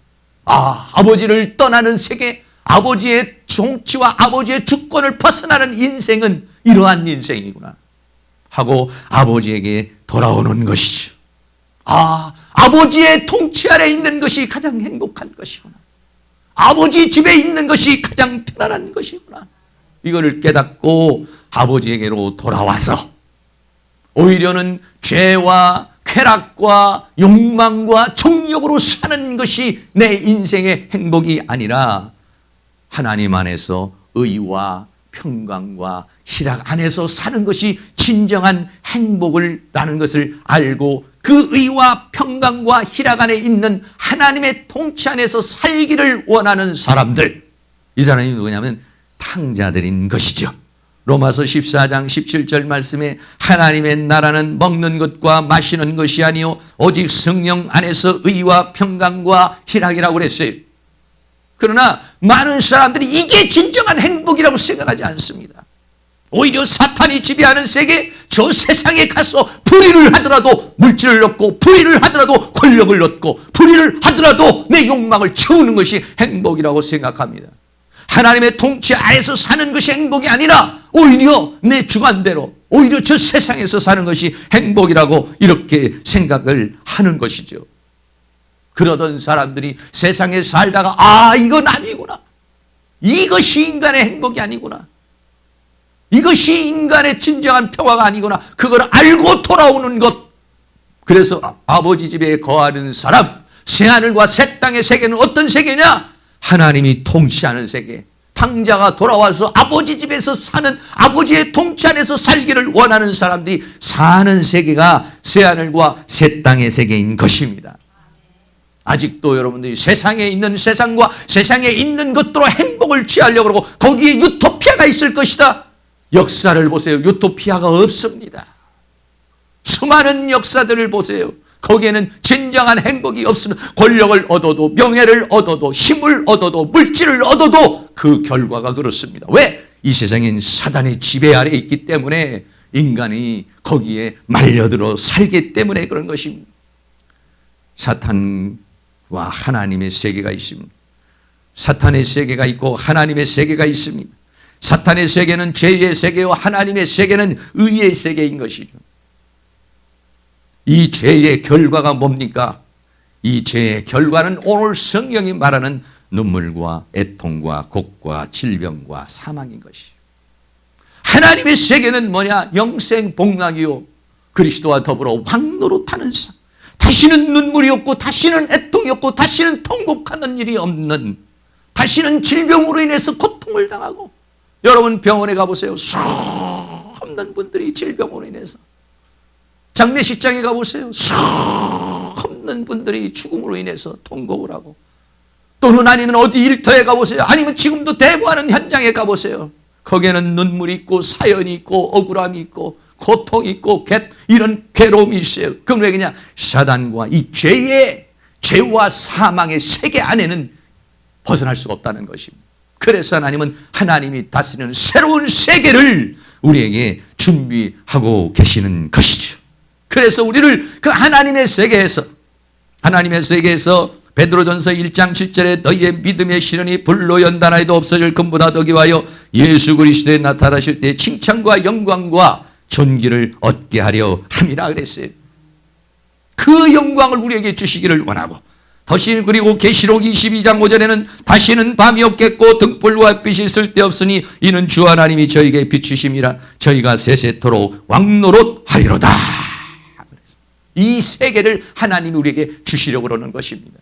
Speaker 1: 아버지를 떠나는 세계, 아버지의 정치와 아버지의 주권을 벗어나는 인생은 이러한 인생이구나 하고 아버지에게 돌아오는 것이죠. 아버지의 통치 아래 있는 것이 가장 행복한 것이구나. 아버지 집에 있는 것이 가장 편안한 것이구나. 이거를 깨닫고 아버지에게로 돌아와서 오히려는 죄와 쾌락과 욕망과 정욕으로 사는 것이 내 인생의 행복이 아니라 하나님 안에서 의와 평강과 희락 안에서 사는 것이 진정한 행복을 라는 것을 알고 그 의와 평강과 희락 안에 있는 하나님의 통치 안에서 살기를 원하는 사람들, 이 사람이 누구냐면 탕자들인 것이죠. 로마서 14장 17절 말씀에 하나님의 나라는 먹는 것과 마시는 것이 아니요 오직 성령 안에서 의와 평강과 희락이라고 그랬어요. 그러나 많은 사람들이 이게 진정한 행복이라고 생각하지 않습니다. 오히려 사탄이 지배하는 세계, 저 세상에 가서 불의를 하더라도 물질을 얻고 불의를 하더라도 권력을 얻고 불의를 하더라도 내 욕망을 채우는 것이 행복이라고 생각합니다. 하나님의 통치 아래서 사는 것이 행복이 아니라 오히려 내 주관대로, 오히려 저 세상에서 사는 것이 행복이라고 이렇게 생각을 하는 것이죠. 그러던 사람들이 세상에 살다가 이건 아니구나, 이것이 인간의 행복이 아니구나, 이것이 인간의 진정한 평화가 아니구나, 그걸 알고 돌아오는 것. 그래서 아버지 집에 거하는 사람, 새하늘과 새 땅의 세계는 어떤 세계냐? 하나님이 통치하는 세계. 탕자가 돌아와서 아버지 집에서 사는, 아버지의 통치 안에서 살기를 원하는 사람들이 사는 세계가 새하늘과 새 땅의 세계인 것입니다. 아직도 여러분들이 세상에 있는 세상과 세상에 있는 것들로 행복을 취하려고 그러고 거기에 유토피아가 있을 것이다. 역사를 보세요. 유토피아가 없습니다. 수많은 역사들을 보세요. 거기에는 진정한 행복이 없으면 권력을 얻어도, 명예를 얻어도, 힘을 얻어도, 물질을 얻어도 그 결과가 그렇습니다. 왜? 이 세상엔 사단의 지배 아래 있기 때문에 인간이 거기에 말려들어 살기 때문에 그런 것입니다. 사탄과 하나님의 세계가 있습니다. 사탄의 세계가 있고 하나님의 세계가 있습니다. 사탄의 세계는 죄의 세계요, 하나님의 세계는 의의 세계인 것이죠. 이 죄의 결과가 뭡니까? 이 죄의 결과는 오늘 성경이 말하는 눈물과 애통과 곡과 질병과 사망인 것이죠. 하나님의 세계는 뭐냐? 영생 복락이요, 그리스도와 더불어 왕노릇하는 삶. 다시는 눈물이 없고, 다시는 애통이 없고, 다시는 통곡하는 일이 없는, 다시는 질병으로 인해서 고통을 당하고. 여러분 병원에 가보세요. 수 없는 분들이 질병으로 인해서, 장례식장에 가보세요. 수 없는 분들이 죽음으로 인해서 통곡을 하고, 또는 아니면 어디 일터에 가보세요. 아니면 지금도 대부하는 현장에 가보세요. 거기에는 눈물이 있고 사연이 있고 억울함이 있고 고통이 있고 이런 괴로움이 있어요. 그럼 왜 그냥 사단과 이 죄와 사망의 세계 안에는 벗어날 수가 없다는 것입니다. 그래서 하나님은 하나님이 다스리는 새로운 세계를 우리에게 준비하고 계시는 것이죠. 그래서 우리를 그 하나님의 세계에서 베드로전서 1장 7절에 너희의 믿음의 시련이 불로 연단하여도 없어질 것보다 더 기하여 예수 그리스도에 나타나실 때 칭찬과 영광과 존귀를 얻게 하려 함이라 그랬어요. 그 영광을 우리에게 주시기를 원하고, 그리고 계시록 22장 5절에는 다시는 밤이 없겠고 등불과 빛이 쓸데없으니 이는 주 하나님이 저희에게 비추심이라 저희가 세세토록 왕노릇하리로다. 이 세계를 하나님이 우리에게 주시려고 그러는 것입니다.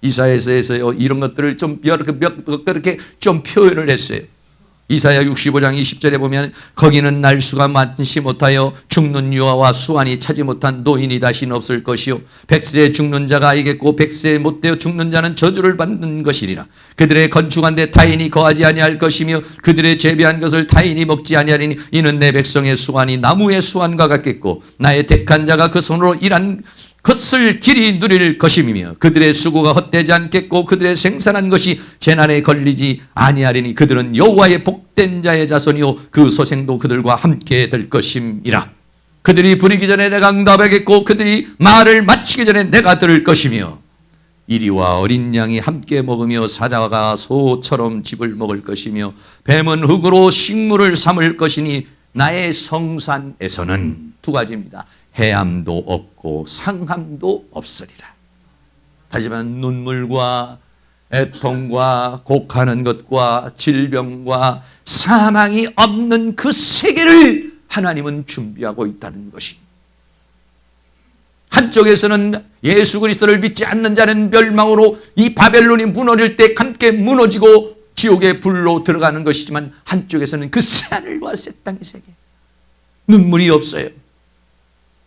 Speaker 1: 이사야서에서요, 이런 것들을 좀 이렇게 좀 표현을 했어요. 이사야 65장 20절에 보면 거기는 날수가 많지 못하여 죽는 유아와 수완이 차지 못한 노인이 다시는 없을 것이요, 100세에 죽는 자가 아니겠고 100세에 못되어 죽는 자는 저주를 받는 것이리라. 그들의 건축한 데 타인이 거하지 아니할 것이며 그들의 재배한 것을 타인이 먹지 아니하리니 이는 내 백성의 수완이 나무의 수완과 같겠고 나의 택한 자가 그 손으로 일한 것을 길이 누릴 것임이며 그들의 수고가 헛되지 않겠고 그들의 생산한 것이 재난에 걸리지 아니하리니 그들은 여호와의 복된 자의 자손이요 그 소생도 그들과 함께 될 것임이라. 그들이 부리기 전에 내가 응답하겠고 그들이 말을 마치기 전에 내가 들을 것이며 이리와 어린 양이 함께 먹으며 사자가 소처럼 즙을 먹을 것이며 뱀은 흙으로 식물을 삼을 것이니 나의 성산에서는 두 가지입니다. 해함도 없고 상함도 없으리라. 하지만 눈물과 애통과 곡하는 것과 질병과 사망이 없는 그 세계를 하나님은 준비하고 있다는 것입니다. 한쪽에서는 예수 그리스도를 믿지 않는 자는 멸망으로 이 바벨론이 무너질 때 함께 무너지고 지옥의 불로 들어가는 것이지만 한쪽에서는 그 새하늘과 새 땅의 세계, 눈물이 없어요.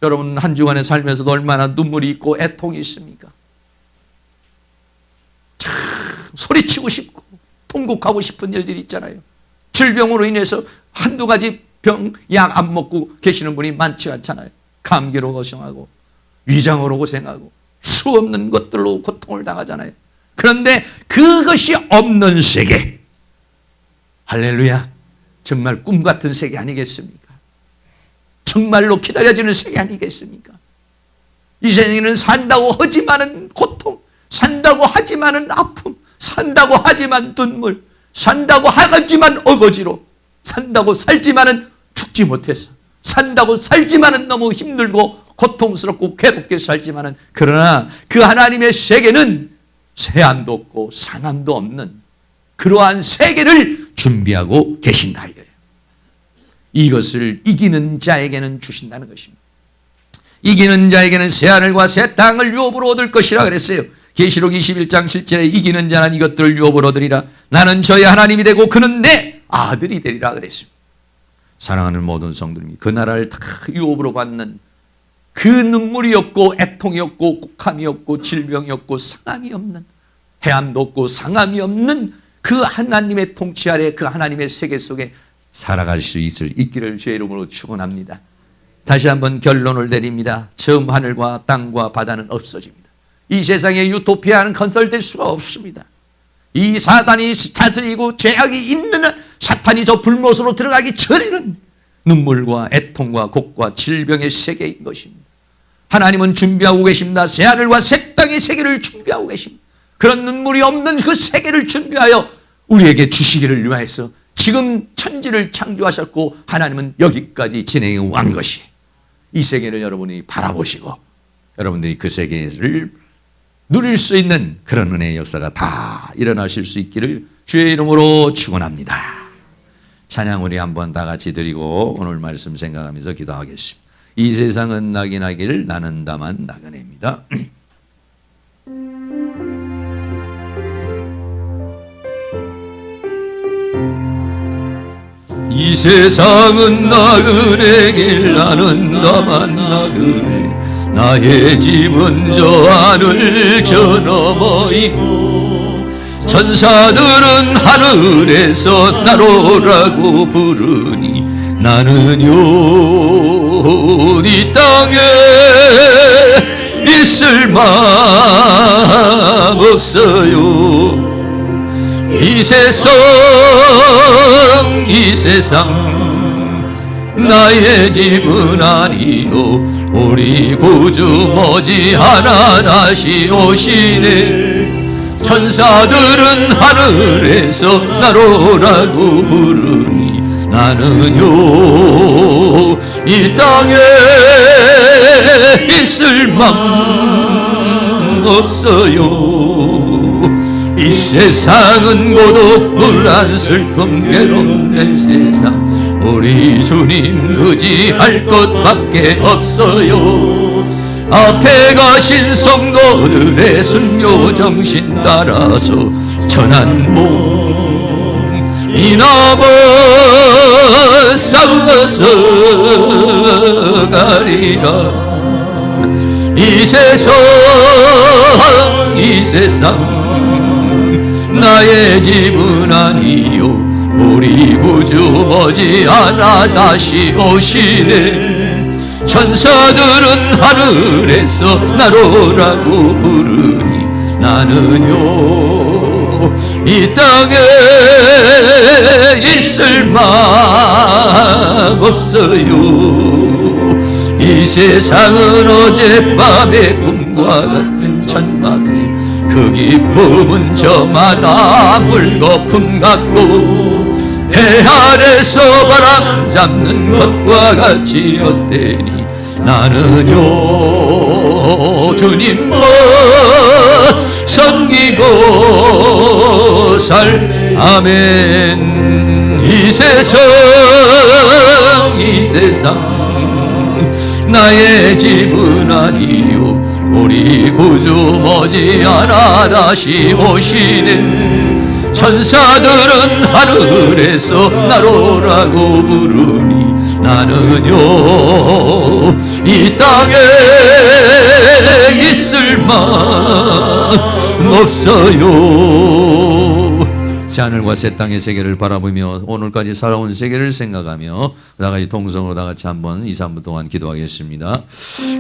Speaker 1: 여러분 한 주간에 살면서도 얼마나 눈물이 있고 애통이 있습니까? 참 소리치고 싶고 통곡하고 싶은 일들이 있잖아요. 질병으로 인해서 한두 가지 병 약 안 먹고 계시는 분이 많지 않잖아요. 감기로 고생하고 위장으로 고생하고 수 없는 것들로 고통을 당하잖아요. 그런데 그것이 없는 세계, 할렐루야, 정말 꿈 같은 세계 아니겠습니까? 정말로 기다려지는 세계 아니겠습니까? 이 세상에는 산다고 하지만은 고통, 산다고 하지만은 아픔, 산다고 하지만 눈물, 산다고 하지만 어거지로, 산다고 살지만은 죽지 못해서, 산다고 살지만은 너무 힘들고 고통스럽고 괴롭게 살지만은, 그러나 그 하나님의 세계는 새함도 없고 상함도 없는 그러한 세계를 준비하고 계신다 이거예요. 이것을 이기는 자에게는 주신다는 것입니다. 이기는 자에게는 새하늘과 새 땅을 유업으로 얻을 것이라 그랬어요. 계시록 21장 7절에 이기는 자는 이것들을 유업으로 얻으리라. 나는 저의 하나님이 되고 그는 내 아들이 되리라 그랬습니다. 사랑하는 모든 성도님이 그 나라를 다 유업으로 받는 그 눈물이 없고 애통이 없고 곡함이 없고 질병이 없고 상함이 없는, 해함도 없고 상함이 없는 그 하나님의 통치 아래 그 하나님의 세계 속에 살아갈 수 있기를 주의 이름으로 축원합니다. 다시 한번 결론을 내립니다. 처음 하늘과 땅과 바다는 없어집니다. 이 세상에 유토피아는 건설될 수가 없습니다. 이 사단이 다스리고 죄악이 있는 한, 사탄이 저 불못으로 들어가기 전에는 눈물과 애통과 곡과 질병의 세계인 것입니다. 하나님은 준비하고 계십니다. 새하늘과 새 땅의 세계를 준비하고 계십니다. 그런 눈물이 없는 그 세계를 준비하여 우리에게 주시기를 위하여서 지금 천지를 창조하셨고 하나님은 여기까지 진행해 온 것이, 이 세계를 여러분이 바라보시고 여러분들이 그 세계를 누릴 수 있는 그런 은혜의 역사가 다 일어나실 수 있기를 주의 이름으로 축원합니다. 찬양 우리 한번 다 같이 드리고 오늘 말씀 생각하면서 기도하겠습니다. 이 세상은 낙인하기를 나는 다만 나그네입니다. 이 세상은 나그네길 나는 다만 나그네. 나의 집은 저 하늘 저 너머 있고 천사들은 하늘에서 나로라고 부르니 나는요 이 땅에 있을 맘 없어요. 이 세상 나의 집은 아니요 우리 구주 머지않아 다시 오시네. 천사들은 하늘에서 나로라고 부르니 나는요 이 땅에 있을 맘 없어요. 이 세상은 고독 불안 슬픔 괴롭는 세상, 우리 주님 의지할 것밖에 없어요. 앞에 가신 성도들의 순교 정신 따라서 천한 몸 이나버 싸워서 가리라. 이 세상 나의 집은 아니요 우리 구주 머지않아 다시 오시네. 천사들은 하늘에서 나로라고 부르니 나는요 이 땅에 있을 맘 없어요. 이 세상은 어젯밤의 꿈과 같은 천막지, 그 기쁨은 저마다 물거품 같고 해 아래서 바람 잡는 것과 같이 헛되니 나는요 주님만 섬기고 살. 아멘. 이 세상 나의 집은 아니요 우리 구주 머지않아 다시 오시네. 천사들은 하늘에서 나로라고 부르니 나는요 이 땅에 있을 맘 없어요. 새하늘과 새 땅의 세계를 바라보며 오늘까지 살아온 세계를 생각하며 나같이 동성으로 다같이 한번 2, 3분 동안 기도하겠습니다.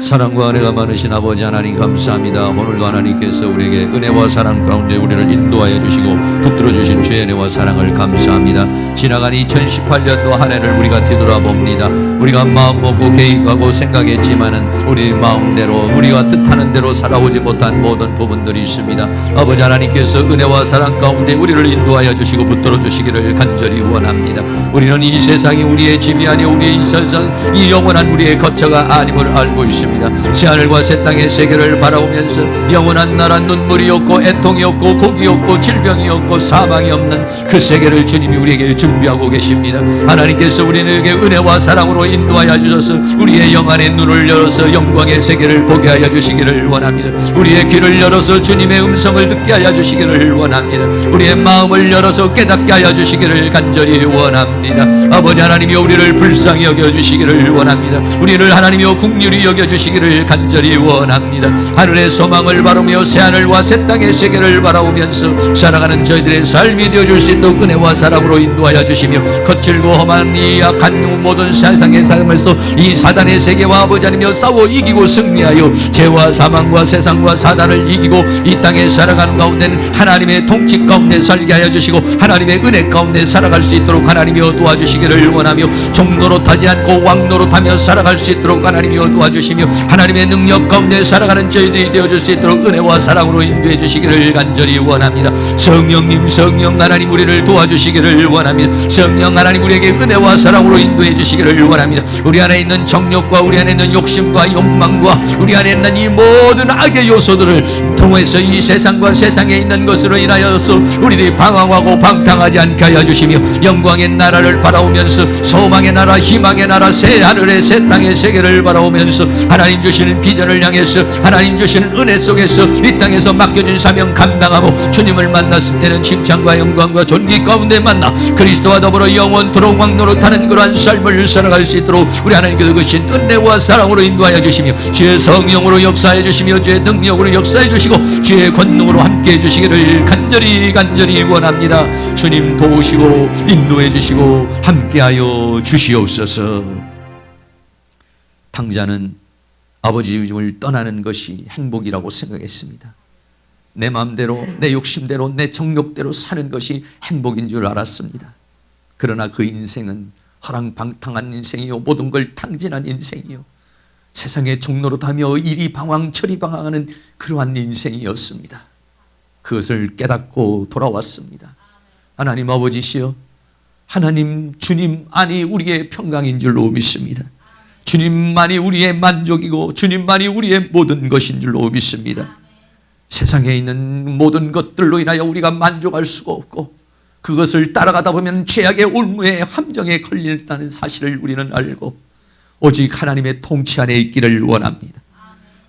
Speaker 1: 사랑과 은혜가 많으신 아버지 하나님 감사합니다. 오늘도 하나님께서 우리에게 은혜와 사랑 가운데 우리를 인도하여 주시고 붙들어 주신 주의 은혜와 사랑을 감사합니다. 지나간 2018년도 한 해를 우리가 뒤돌아봅니다. 우리가 마음 먹고 계획하고 생각했지만은 우리 마음대로 우리가 뜻하는 대로 살아오지 못한 모든 부분들이 있습니다. 아버지 하나님께서 은혜와 사랑 가운데 우리를 인도하여 인도하여 주시고 붙들어 주시기를 간절히 원합니다. 우리는 이 세상이 우리의 집이 아니오 우리의 이 세상 이 영원한 우리의 거처가 아님을 알고 있습니다. 새하늘과 새 땅의 세계를 바라보면서 영원한 나라 눈물이 없고 애통이 없고 고기 없고 질병이 없고 사망이 없는 그 세계를 주님이 우리에게 준비하고 계십니다. 하나님께서 우리에게 은혜와 사랑으로 인도하여 주셔서 우리의 영안의 눈을 열어서 영광의 세계를 보게 하여 주시기를 원합니다. 우리의 귀를 열어서 주님의 음성을 듣게 하여 주시기를 원합니다. 우리의 마음을 열어서 깨닫게 하여 주시기를 간절히 원합니다. 아버지 하나님이여 우리를 불쌍히 여겨주시기를 원합니다. 우리를 하나님이여 긍휼히 여겨주시기를 간절히 원합니다. 하늘의 소망을 바라며 새하늘과 새 땅의 세계를 바라보면서 살아가는 저희들의 삶이 되어줄 수 있도록 은혜와 사랑으로 인도하여 주시며 거칠고 험한 이 악한 모든 세상의 삶에서 이 사단의 세계와 아버지 하나님이여 싸워 이기고 승리하여 죄와 사망과 세상과 사단을 이기고 이 땅에 살아가는 가운데는 하나님의 통치 가운데 살게 하여 주시고 하나님의 은혜 가운데 살아갈 수 있도록 하나님이여 도와주시기를 원하며 종노릇하지 않고 왕노릇하며 살아갈 수 있도록 하나님이여 도와주시며 하나님의 능력 가운데 살아가는 저희들이 되어줄 수 있도록 은혜와 사랑으로 인도해 주시기를 간절히 원합니다. 성령님 성령 하나님 우리를 도와주시기를 원합니다. 성령 하나님 우리에게 은혜와 사랑으로 인도해 주시기를 원합니다. 우리 안에 있는 정욕과 우리 안에 있는 욕심과 욕망과 우리 안에 있는 이 모든 악의 요소들을 통해서 이 세상과 세상에 있는 것으로 인하여서 우리들이 방황하고 방탕하지 않게 하여 주시며 영광의 나라를 바라오면서 소망의 나라 희망의 나라 새 하늘의 새 땅의 세계를 바라오면서 하나님 주시는 비전을 향해서 하나님 주시는 은혜 속에서 이 땅에서 맡겨진 사명 감당하고 주님을 만났을 때는 칭찬과 영광과 존귀 가운데 만나 그리스도와 더불어 영원토록 왕노릇하는 그러한 삶을 살아갈 수 있도록 우리 하나님께서 주신 은혜와 사랑으로 인도하여 주시며 주의 성령으로 역사해 주시며 주의 능력으로 역사해 주시고 주의 권능으로 함께해 주시기를 간절히 원합니다. 주님 도우시고 인도해 주시고 함께하여 주시옵소서. 당자는 아버지 집을 떠나는 것이 행복이라고 생각했습니다. 내 마음대로 내 욕심대로 내 정욕대로 사는 것이 행복인 줄 알았습니다. 그러나 그 인생은 허랑방탕한 인생이요 모든 걸 탕진한 인생이요 세상의 종노릇하며 이리 방황 저리 방황하는 그러한 인생이었습니다. 그것을 깨닫고 돌아왔습니다. 하나님 아버지시여 하나님 주님만이 우리의 평강인 줄로 믿습니다. 주님만이 우리의 만족이고 주님만이 우리의 모든 것인 줄로 믿습니다. 세상에 있는 모든 것들로 인하여 우리가 만족할 수가 없고 그것을 따라가다 보면 죄악의 올무에 함정에 걸린다는 사실을 우리는 알고 오직 하나님의 통치 안에 있기를 원합니다.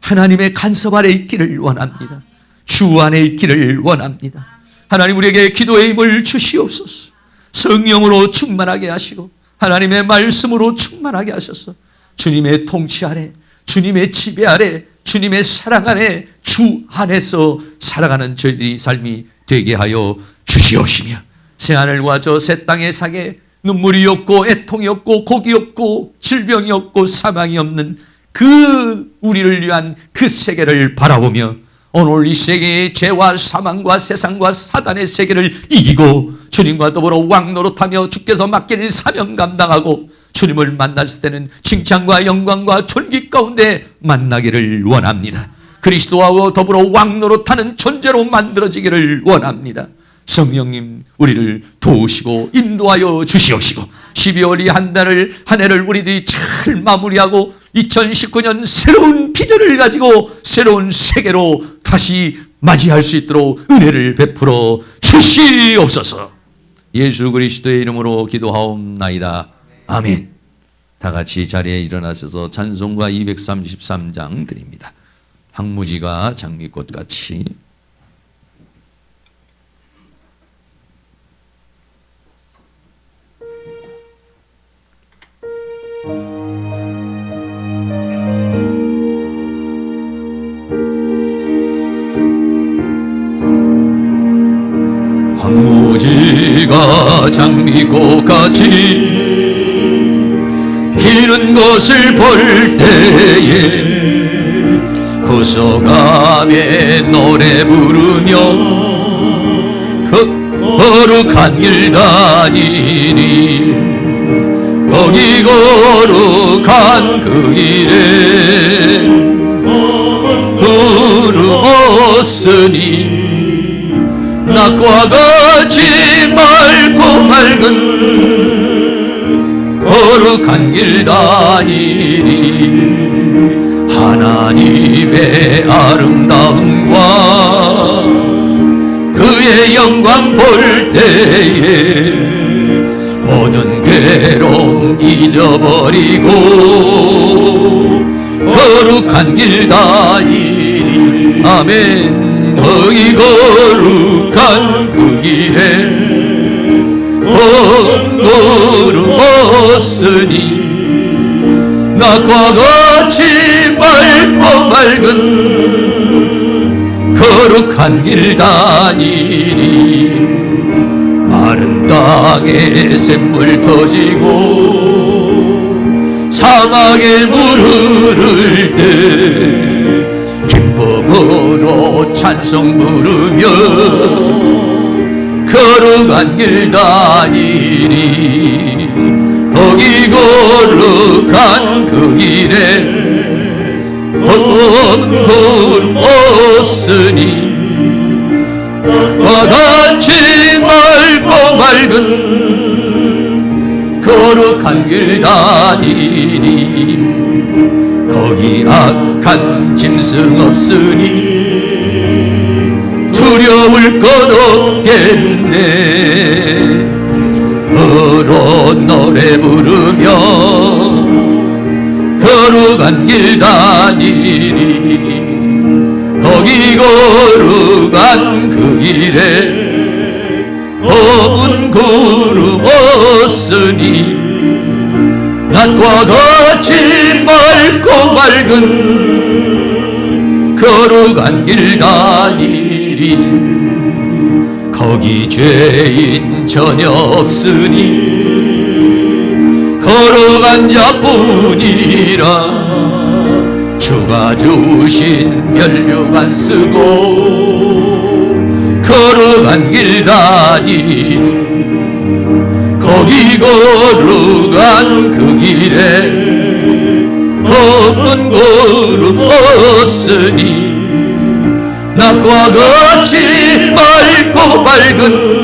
Speaker 1: 하나님의 간섭 안에 있기를 원합니다. 주 안에 있기를 원합니다. 하나님 우리에게 기도의 힘을 주시옵소서. 성령으로 충만하게 하시고 하나님의 말씀으로 충만하게 하셔서 주님의 통치 아래 주님의 지배 아래 주님의 사랑 안에 주 안에서 살아가는 저희들이 삶이 되게 하여 주시옵시며 새하늘과 저 새 땅의 사계 눈물이 없고 애통이 없고 고기 없고 질병이 없고 사망이 없는 그 우리를 위한 그 세계를 바라보며 오늘 이 세계의 죄와 사망과 세상과 사단의 세계를 이기고 주님과 더불어 왕노릇하며 주께서 맡기는 사명 감당하고 주님을 만났을 때는 칭찬과 영광과 존귀 가운데 만나기를 원합니다. 그리스도와 더불어 왕노릇하는 존재로 만들어지기를 원합니다. 성령님 우리를 도우시고 인도하여 주시옵시고 12월 이 한 해를 우리들이 잘 마무리하고 2019년 새로운 비전을 가지고 새로운 세계로 다시 맞이할 수 있도록 은혜를 베풀어 주시옵소서. 예수 그리스도의 이름으로 기도하옵나이다. 아멘. 다 같이 자리에 일어나셔서 찬송가 233장 드립니다. 황무지가 장미꽃같이. 황무지가 장미꽃같이 피는 것을 볼 때에 구속함에 노래 부르며 그 거룩한 길 다니리 거기 거룩한 그 길에 부르었으니 낮과 같이 거룩한 길 다니리. 하나님의 아름다움과 그의 영광 볼 때에 모든 괴로움 잊어버리고 거룩한 길 다니리. 아멘. 거기 거룩한 그 길에 온도로 없으니 낮과 같이 맑고 맑은 거룩한 길 다니리. 마른 땅에 샘물 터지고 사막에 물 흐를 때 기쁨으로 찬송 부르며 거룩한 길 다니리. 거기 거룩한 그 길에 없는 구름 없으니 낮과 같이 맑고 맑은 거룩한 길 다니리. 거기 악한 짐승 없으니 두려울 것 없겠네. 으로 노래 부르며 거룩한 길 다니리. 거기 거룩한 그 길에 없는 구름 없으니 낮과 같이 맑고 맑은 거룩한 길 다니리. 거기 죄인 전혀 없으니 거룩한 자뿐이라. 주가 주신 면류관 쓰고 거룩한 길 다니리. 거기 거룩한 그 길에 없는 구름 없으니 낮과 같이 맑고 밝은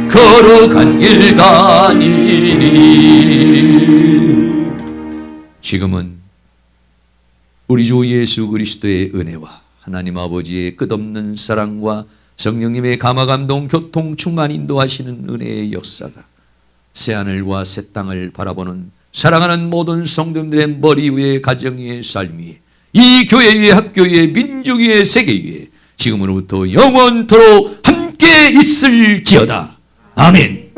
Speaker 1: 거룩한 길 다니리. 지금은 우리 주 예수 그리스도의 은혜와 하나님 아버지의 끝없는 사랑과 성령님의 감화감동 교통 충만 인도하시는 은혜의 역사가 새하늘과 새 땅을 바라보는 사랑하는 모든 성도들의 머리 위에 가정 위에 삶 위에 이 교회 위에 학교 위에 민족 위에 세계 위에 지금으로부터 영원토록 함께 있을지어다. 아멘.